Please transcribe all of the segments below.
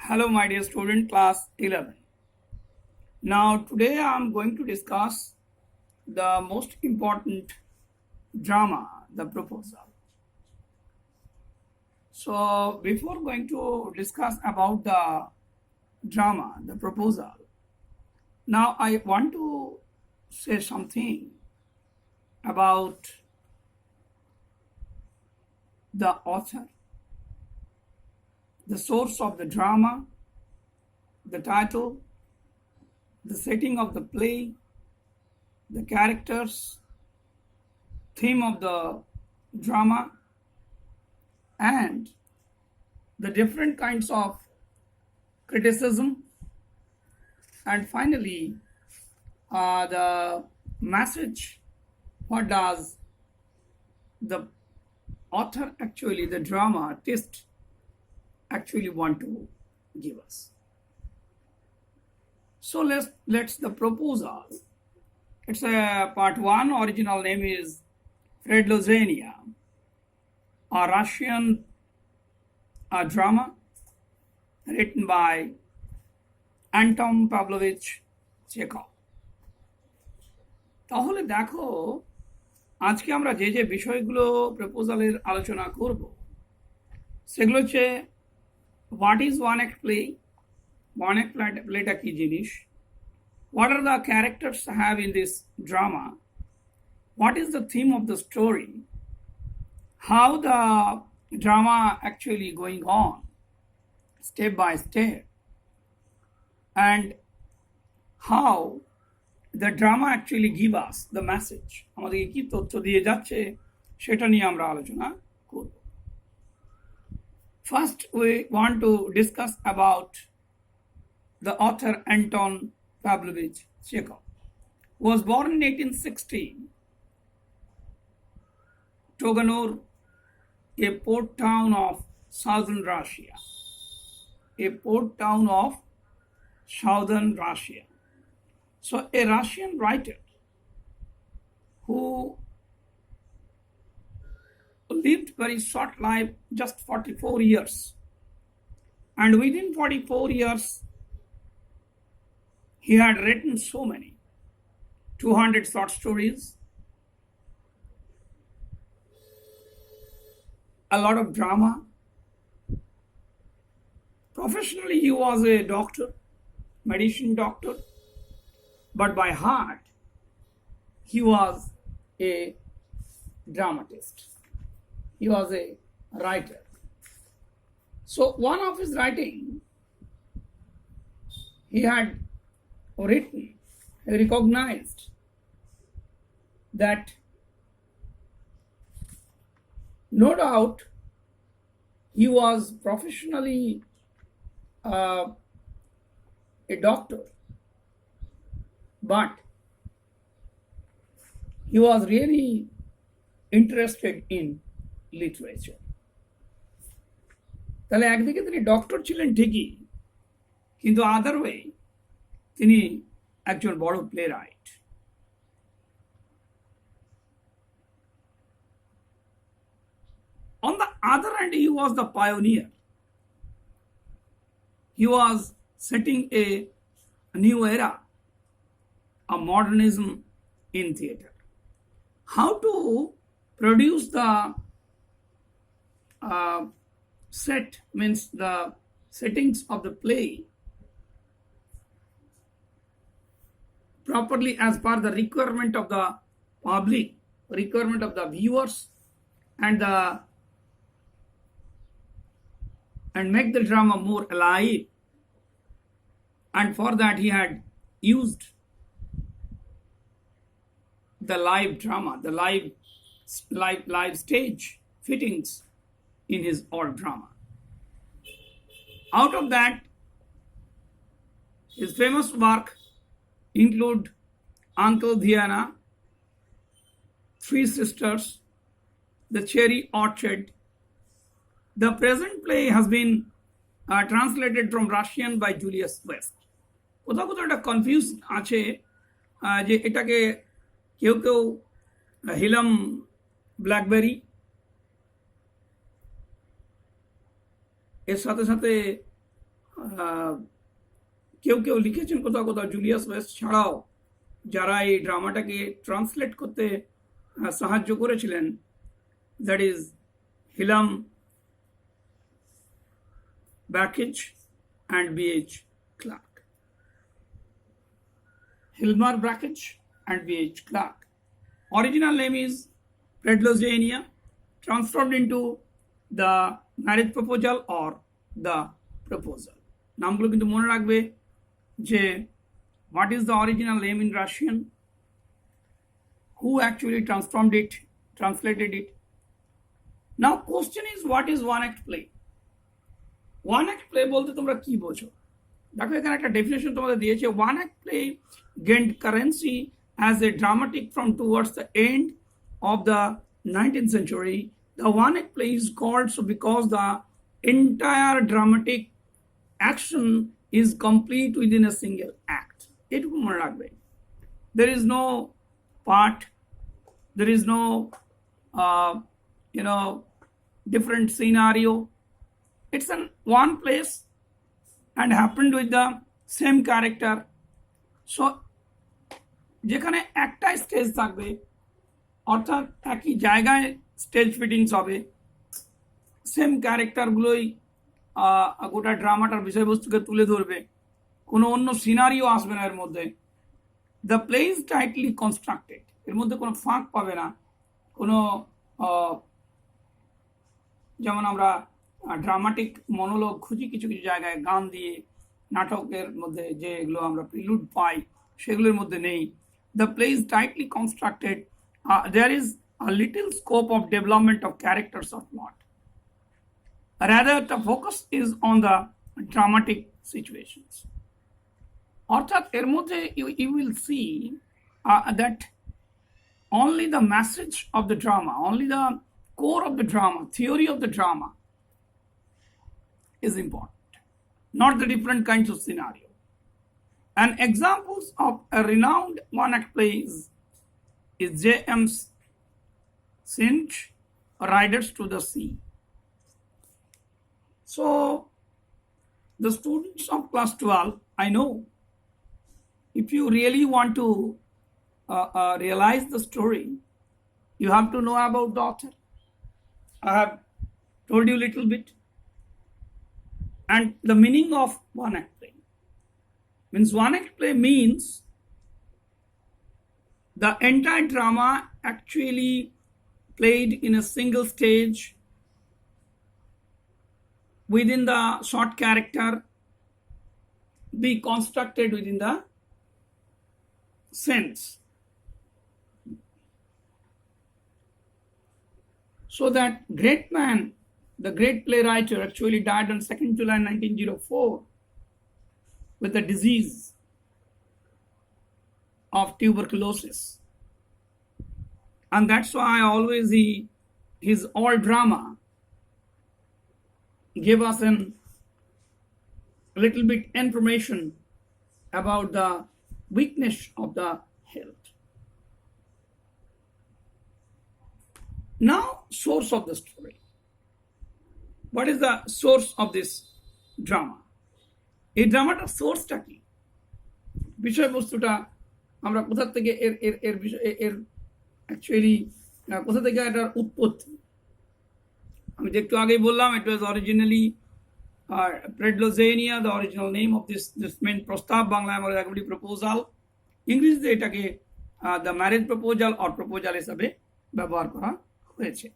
Hello, my dear student, class 11. Now, today I am going to discuss the most important drama, The Proposal. So, before going to discuss about the drama, The Proposal, now I want to say something about the author, the source of the drama, the title, the setting of the play, the characters, theme of the drama, and the different kinds of criticism, and finally the message. What does the author actually, the drama artist, actually want to give us? So let's the proposal. It's a part one. Original name is Fredlozenia, a Russian drama written by Anton Pavlovich Chekhov. তাহলে দেখো, আজকে আমরা যে যে বিষয়গুলো প্রপোজালের আলোচনা করব সেগুলো হচ্ছে what is one act play, one act প্লেটা কি জিনিস, what are the characters have in this drama, what is the theme of the story, how the drama actually going on step by step, and how the drama actually give us the message, আমাদেরকে কি তথ্য দিয়ে যাচ্ছে সেটা নিয়ে আমরা আলোচনা করব। First we want to discuss about the author Anton Pavlovich Chekhov. Was born in 1816, Toganur, a port town of southern Russia. A port town of southern Russia. So a Russian writer who lived very short life, just 44 years. And within 44 years, he had written so many, 200 short stories, a lot of drama. Professionally, he was a doctor, medicine doctor, but by heart, he was a dramatist. He was a writer. So one of his writing, he had written, he recognized that no doubt he was professionally a doctor, but he was really interested in literature. তাহলে একদিকে তিনি doctor ছিলেন ঠিকই, কিন্তু other way তিনি একজন বড় play right. On the other hand, he was the pioneer. He was setting a new era, a modernism in theater. How to produce the set, means the settings of the play properly as per the requirement of the public, requirement of the viewers, and make the drama more alive. And for that he had used the live drama, the live stage fittings in his old drama. Out of that, his famous work include Uncle Diana, Three Sisters, The Cherry Orchard. The present play has been translated from Russian by Julius West. কোথাও কোথাও একটা confuse আছে যে এটাকে কেউ কেউ হিলাম blackberry, এর সাথে সাথে কেউ কেউ লিখেছেন কোথাও কোথাও জুলিয়াস ওয়েস্ট ছাড়াও যারা এই ড্রামাটাকে ট্রান্সলেট করতে সাহায্য করেছিলেন, that is Hilmar Brackage and B H Clark. Hilmar Brackage and B.H. Clark. Original name is Predlozania, transformed into the marriage proposal or the proposal. নামগুলো কিন্তু মনে রাখবে যে what is the original name in Russian, who actually transformed it, translated it. Now question is, what is one act play? One act play বলতে তোমরা কি বোঝো? দেখো এখানে একটা ডেফিনেশন তোমাদের দিয়েছে। One act play gained currency as a dramatic from towards the end of the 19th century. The one act play is called so because the entire dramatic action is complete within a single act. এটুকু মনে রাখবে। There is no part, there is no different scenario. It's in one place and happened with the same character. So যেখানে একটাই stage থাকবে, অর্থাৎ একই জায়গায় stage fittings হবে, সেম ক্যারেক্টারগুলোই গোটা ড্রামাটার বিষয়বস্তুকে তুলে ধরবে, কোনো অন্য সিনারিও আসবে না এর মধ্যে। The play is tightly constructed, এর মধ্যে কোনো ফাঁক পাবে না, কোনো যেমন আমরা ড্রামাটিক মনোলগ খুঁজি কিছু কিছু জায়গায় গান দিয়ে, নাটকের মধ্যে যেগুলো আমরা প্রিলুড পাই সেগুলোর মধ্যে নেই। The play is tightly constructed, there is a little scope of development of characters or plot. Rather, the focus is on the dramatic situations. অর্থাৎ এর মধ্যে you will see that only the message of the drama, only the core of the drama, theory of the drama is important, not the different kinds of scenario. And examples of a renowned one-act plays is J.M. Synge, Riders to the Sea. So, the students of class 12, I know, if you really want to realize the story, you have to know about the author. I have told you a little bit. And the meaning of one-act play means one-act play means the entire drama actually played in a single stage within the short character, be constructed within the sense, so that great man, the great playwright, actually died on 2nd July 1904 with the disease of tuberculosis. And that's why always his all drama gave us a little bit information about the weakness of the health. Now, source of the story. What is the source of this drama? এই ড্রামাটার সোর্সটা কি, বিষয়বস্তুটা আমরা কোথা থেকে এর actually কোথা থেকে এটার উৎপত্তি। আমি যে একটু আগেই বললাম, it was originally Predlozania, the original name of this main প্রস্তাব, বাংলায় আমরা একেবারে প্রপোজাল, ইংরেজিতে এটাকে the marriage proposal or proposal হিসাবে ব্যবহার করা হয়েছে।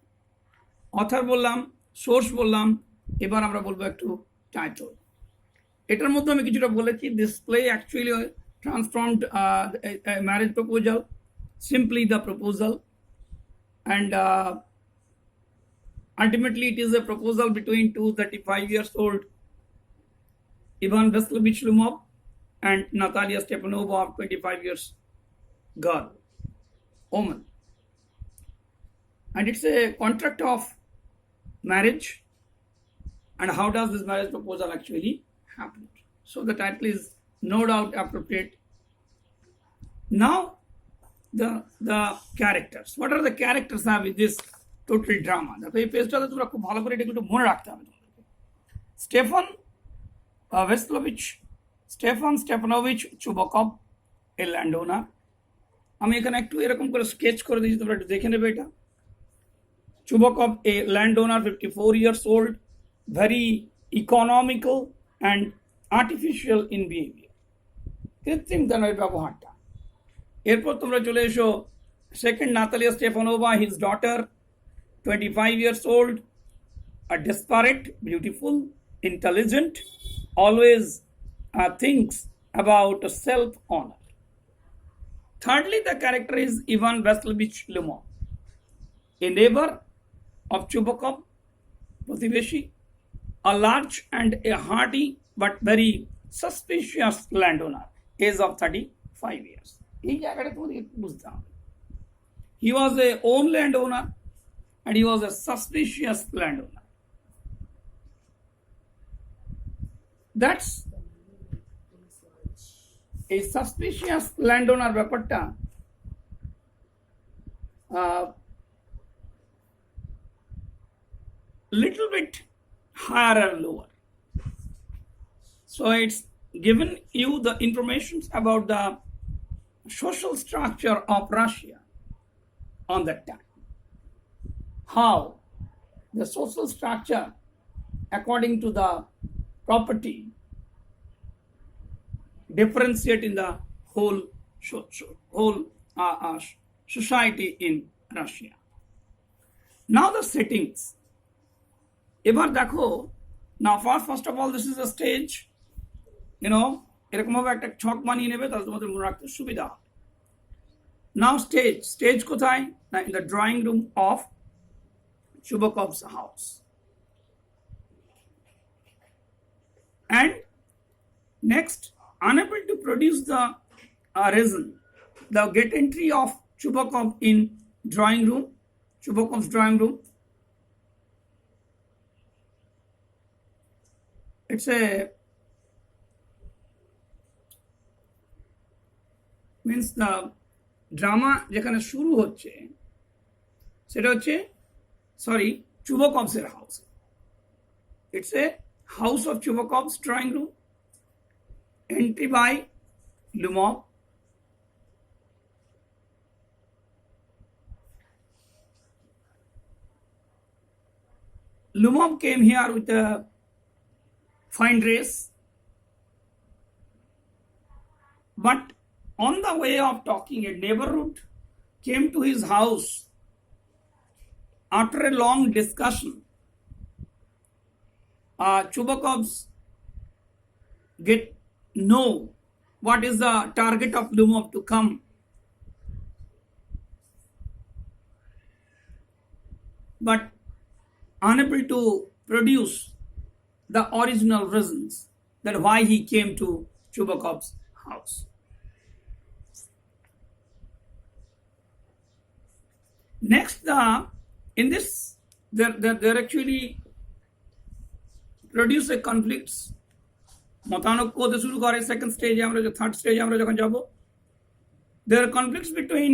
অথর বললাম, সোর্স বললাম, এবার আমরা বলবো একটু টাইটেল। এটার মধ্যে আমি কিছুটা বলেছি, this play actually transformed marriage proposal, simply the proposal, and ultimately it is a proposal between two 35-year-old Ivan Vasilievich Lumov and Natalia Stepanova, of 25 years girl, woman, and it's a contract of marriage. And how does this marriage proposal actually happen? So the title is no doubt appropriate. Now, the characters. What are the characters have in this total drama? দেখো এই পেজটাতে তোমরা খুব ভালো করে এটা একটু মনে রাখতে হবে তোমাদেরকে। Stefan Veslovich Stefan Stepanovich Chubakov, a landowner. আমি এখানে একটু এরকম করে স্কেচ করে দিয়েছি, তোমরা একটু দেখে নেবে এটা। Chubakov, a landowner, 54 years old, very economical and artificial in behavior. কৃত্রিম দানের ব্যবহারটা। এরপর তোমরা চলে এসো second Natalia স্টেফানোভা, his daughter, 25 years old, a desperate, beautiful, intelligent, always thinks about self-honor. Thirdly, the character is Ivan Vasilievich Lyumov, a neighbor of Chubakov, Protiveshi, a large and a hearty but very suspicious landowner, age of 35 years. এই জায়গাটা তোমাদের বুঝতে হবে। He was a own landowner and he was a suspicious landowner. That's a suspicious landowner ব্যাপারটা little bit higher or lower. So it's given you the information about the social structure of Russia on that time. How the social structure according to the property differentiate in the whole society in Russia. Now the settings. এবার দেখো, now first of all this is a stage, এরকম ভাবে একটা ছক বানিয়ে নেবে, তাহলে তোমাদের মনে রাখতে সুবিধা হবে। Now stage কোথায়? না, in the drawing room of Chubakov's house. And next, unable to produce the reason, the get entry of Chubakov in Chubakov's drawing room. It's a means the drama যেখানে শুরু হচ্ছে সেটা হচ্ছে Chubakov's house. It's a house of Chubakov's drawing room. Entry by Lyumov. Lyumov came here with a fine dress, but on the way of talking, a neighborhood came to his house after a long discussion. Chubakov's know what is the target of Lyumov to come. But unable to produce the original reasons that why he came to Chubakov's house. Next, in this, there actually produce a conflicts. মতানৈক্য হতে শুরু করে second স্টেজে, third স্টেজে আমরা যখন যাব, there are conflicts between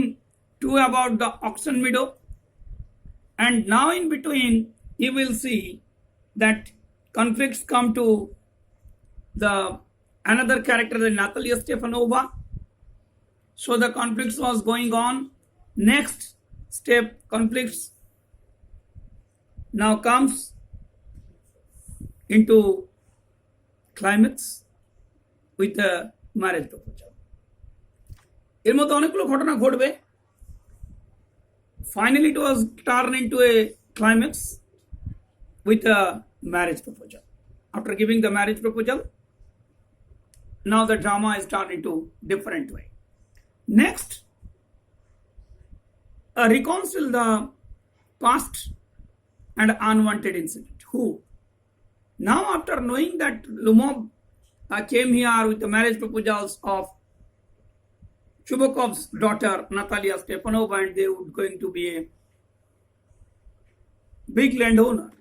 two about the auction meadow, and now in between you will see that conflicts come to the another character, the Natalia Stepanova. So the conflicts was going on. Next step, conflicts now comes into climax with a marriage proposal. এর মধ্যে অনেকগুলো ঘটনা ঘটবে। Finally it was turned into a climax with a marriage proposal. After giving the marriage proposal, now the drama is turned into different way. Next, reconcile the past and unwanted incident. Who? Now after knowing that Lyumov came here with the marriage proposals of Chubakov's daughter Natalia Stepanova, and they would going to be a big landowner.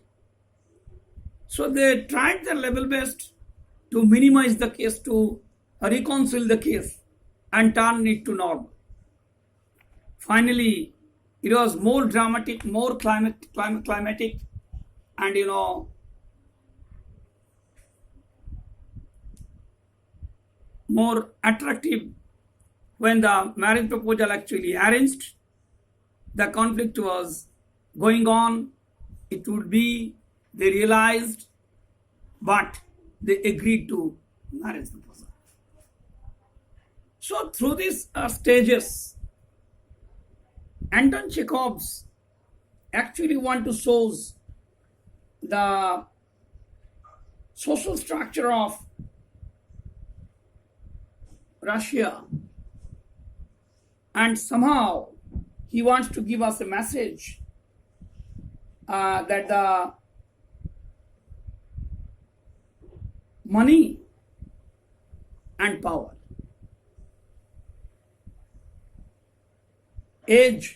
So they tried their level best to minimize the case, to reconcile the case and turn it to normal. Finally, it was more dramatic, more climatic, and more attractive when the marriage proposal actually arranged. The conflict was going on. It would be, they realized, but they agreed to marriage proposal. So through these stages, Anton Chekhov's actually want to show the social structure of Russia, and somehow he wants to give us a message that the money and power, age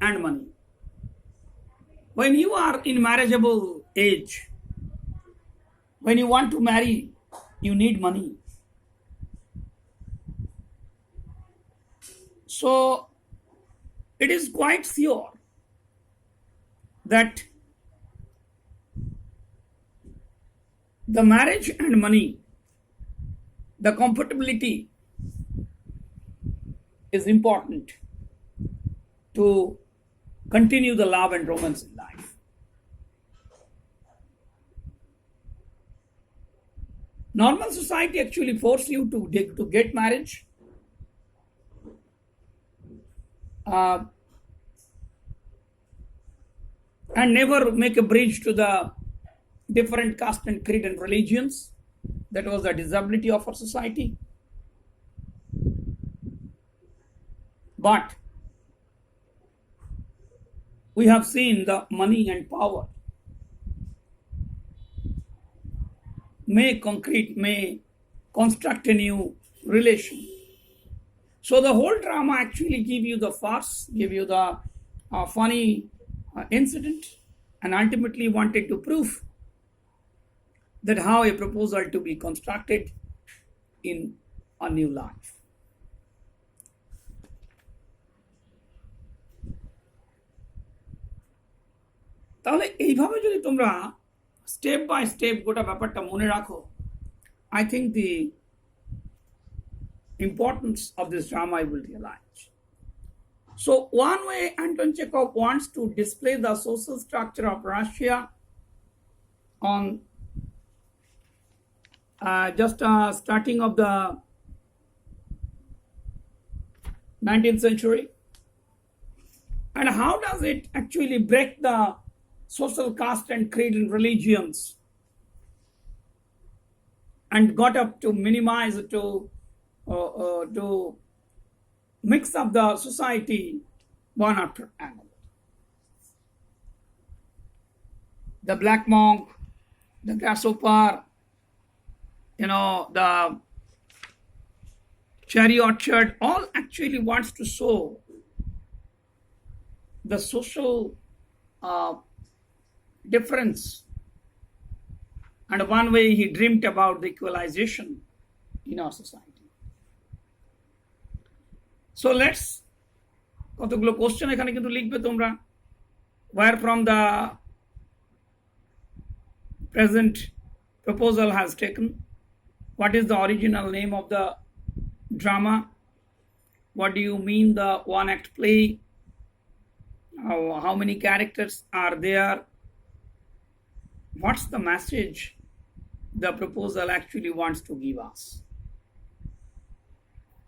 and money. When you are in marriageable age, when you want to marry, you need money. So it is quite sure that the marriage and money, the compatibility is important to continue the love and romance in life. Normal society actually force you to get marriage. And never make a bridge to the different caste and creed and religions. That was the disability of our society. But we have seen the money and power may construct a new relation. So the whole drama actually give you the farce, give you the funny incident, and ultimately wanted to prove that how a proposal to be constructed in a new life. তাহলে এইভাবে যদি তোমরা step by step গোটা ব্যাপারটা মনে রাখো, I think the importance of this drama you will realize. So one way Anton Chekhov wants to display the social structure of Russia on starting of the 19th century, and how does it actually break the social caste and creed and religions and got up to minimize to mix up the society one after another. The black monk, the grasshopper, the cherry orchard, all actually wants to show the social difference. And one way he dreamed about the equalization in our society. So let's কতগুলো question এখানে কিন্তু লিখবে তোমরা. Where from the present proposal has taken? What is the original name of the drama? What do you mean the one act play? How many characters are there? What's the message the proposal actually wants to give us?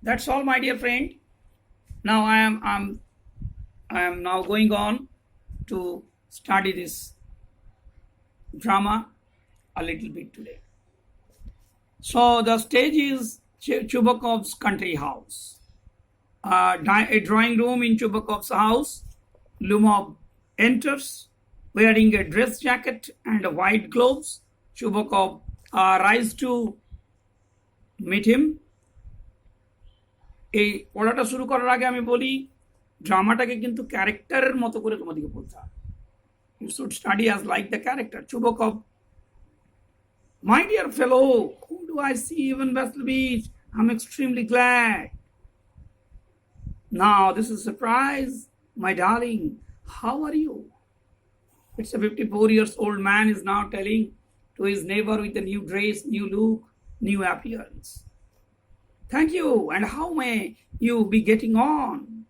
That's all, my dear friend. Now I am now going on to study this drama a little bit today. So the stage is Chubakov's country house. A drawing room in Chubakov's house. Lumov enters wearing a dress jacket and a white gloves. Chubakov arrives to meet him. এই পড়াটা শুরু করার আগে আমি বলি, ড্রামাটাকে কিন্তু ক্যারেক্টারের মতো করে তোমাদেরকে বলতে হবে. You should study as like the character. Chubakov, my dear fellow, whom do I see in Vestal Beach? I'm extremely glad. Now this is a surprise, my darling. How are you? It's a 54 years old man is now telling to his neighbor with a new dress, new look, new appearance. Thank you. And how may you be getting on?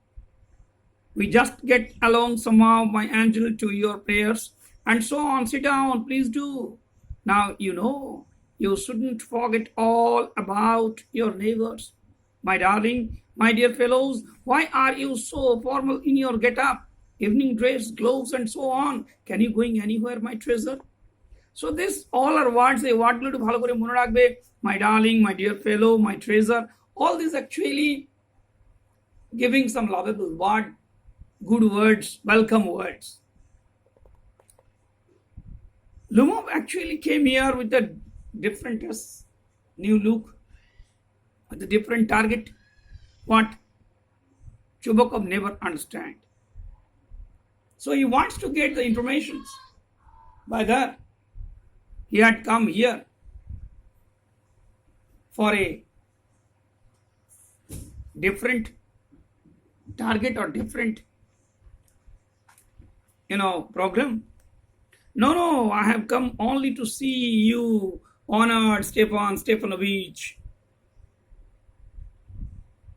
We just get along somehow, my angel, to your prayers, and so on. Sit down, please do. Now, you shouldn't forget all about your neighbors. My darling, my dear fellows, why are you so formal in your get-up? Evening dress, gloves, and so on. Can you going anywhere, my treasure? So this all are words, এই ওয়ার্ডগুলো একটু ভালো করে মনে রাখবে. My darling, my dear fellow, my treasure. All these actually giving some lovable word, good words, welcome words. Lumov actually came here with a different dress, new look, with a different target. What Chubakov never understand. So he wants to get the informations. By that, he had come here for a different target or different, program. No, I have come only to see you, honored Stefan Stefanovich.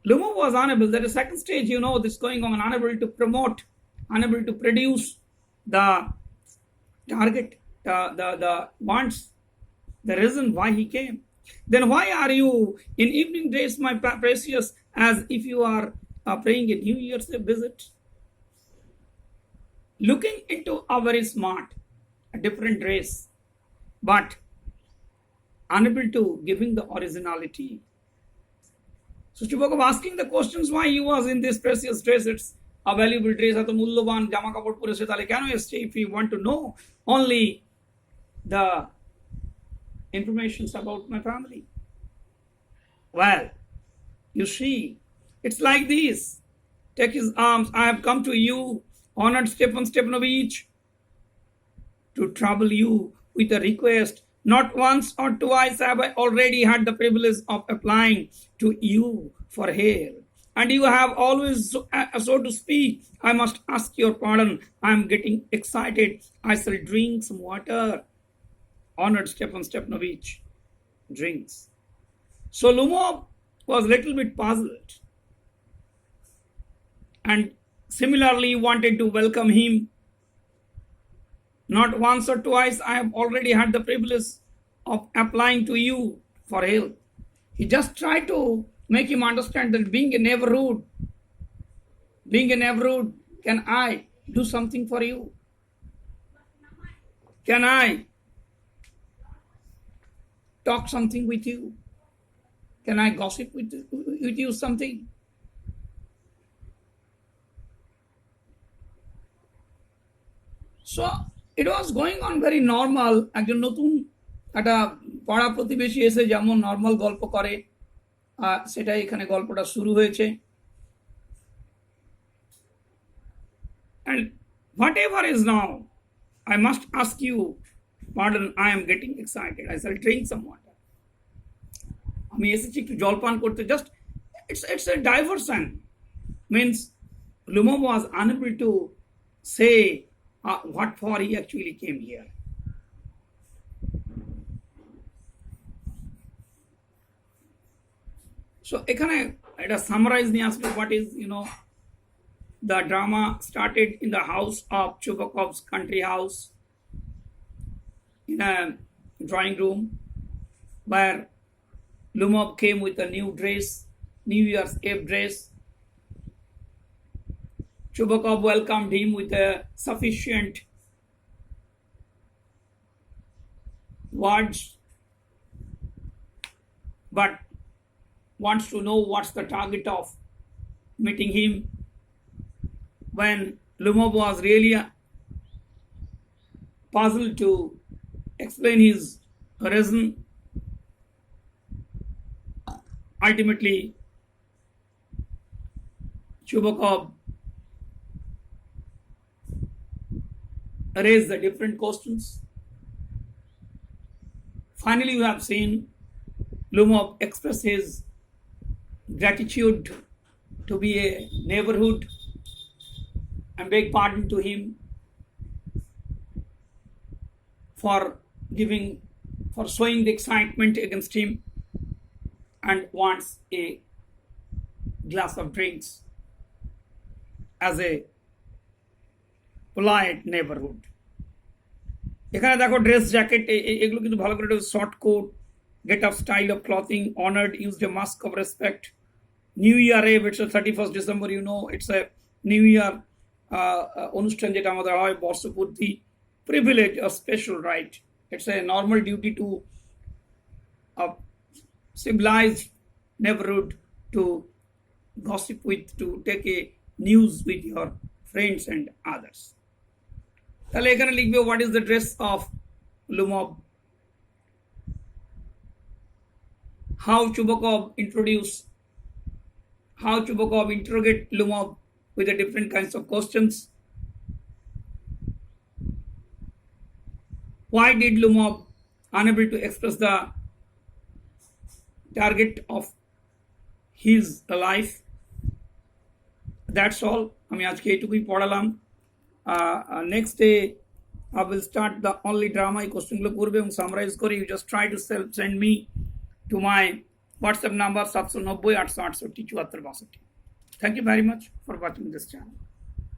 Lumov was unable, that is second stage, this going on, unable to promote, unable to produce the target, the wants, the reason why he came. Then why are you in evening dress, my precious, as if you are paying a New Year's visit? Looking into a very smart, a different dress, but unable to giving the originality. So Chubakov asking the questions why he was in this precious dress. It's a valuable dress, এত মূল্যবান জামা কাপড় পরেছে, তাহলে কেন এসেছে? If you want to know only the information about my family. Well, you see, it's like this. Take his arms. I have come to you, honored Stefan Stefanovich, to trouble you with a request. Not once or twice have I already had the privilege of applying to you for help. And you have always, so to speak, I must ask your pardon. I am getting excited. I shall drink some water. Honored Stefan Stefanovich drinks. So Lumov was a little bit puzzled and similarly wanted to welcome him. Not once or twice, I have already had the privilege of applying to you for help. He just tried to make him understand that being a neighborhood, can I do something for you? Can I talk something with you? Can I gossip with you something? So it was going on very normal. একজন নতুন একটা পাড়া প্রতিবেশী এসে যেমন normal গল্প করে, সেটাই এখানে গল্পটা শুরু হয়েছে। And whatever is now, I must ask you pardon, I am getting excited. I shall drink some water. আমি এসেছি একটু জলপান করতে, just it's a diversion. Means Lumov was unable to say what for he actually came here. So এখানে এটা summarise নিয়ে আসবে what is, the drama started in the house of Chubakov's country house, in a drawing room, where Lumov came with a new dress, New Year's Eve dress. Chubakov welcomed him with a sufficient words, but wants to know what's the target of meeting him. When Lumov was really puzzled to explain his reason, ultimately Chubakov raised the different questions. Finally, you have seen Lumov express his gratitude to be a neighborhood and beg pardon to him for showing the excitement against him. and wants a glass of drinks as a polite neighborhood. এখানে দেখো dress jacket এগুলো কিন্তু ভালো করে short coat, get up style of clothing, honoured, used a mask of respect, new year eve, it's 31st December, you know it's a new year অনুষ্ঠান যেটা আমাদের হয় বর্ষপূর্তি, privilege or special right, it's a normal duty to civilized neighborhood to gossip with, to take a news with your friends and others. তাহলে এখানে লিখবে what is the dress of লুমব, how Chubakov interrogate Lumov with the different kinds of questions. Why did Lumov unable to express the target of his life? That's all. আমি আজকে এইটুকুই পড়ালাম। Next day I will start the only drama এই কোশ্চেনগুলো করবে এবং summarise করে you just try to send me to my WhatsApp number 790 868 74 62। Thank you very much for watching this channel.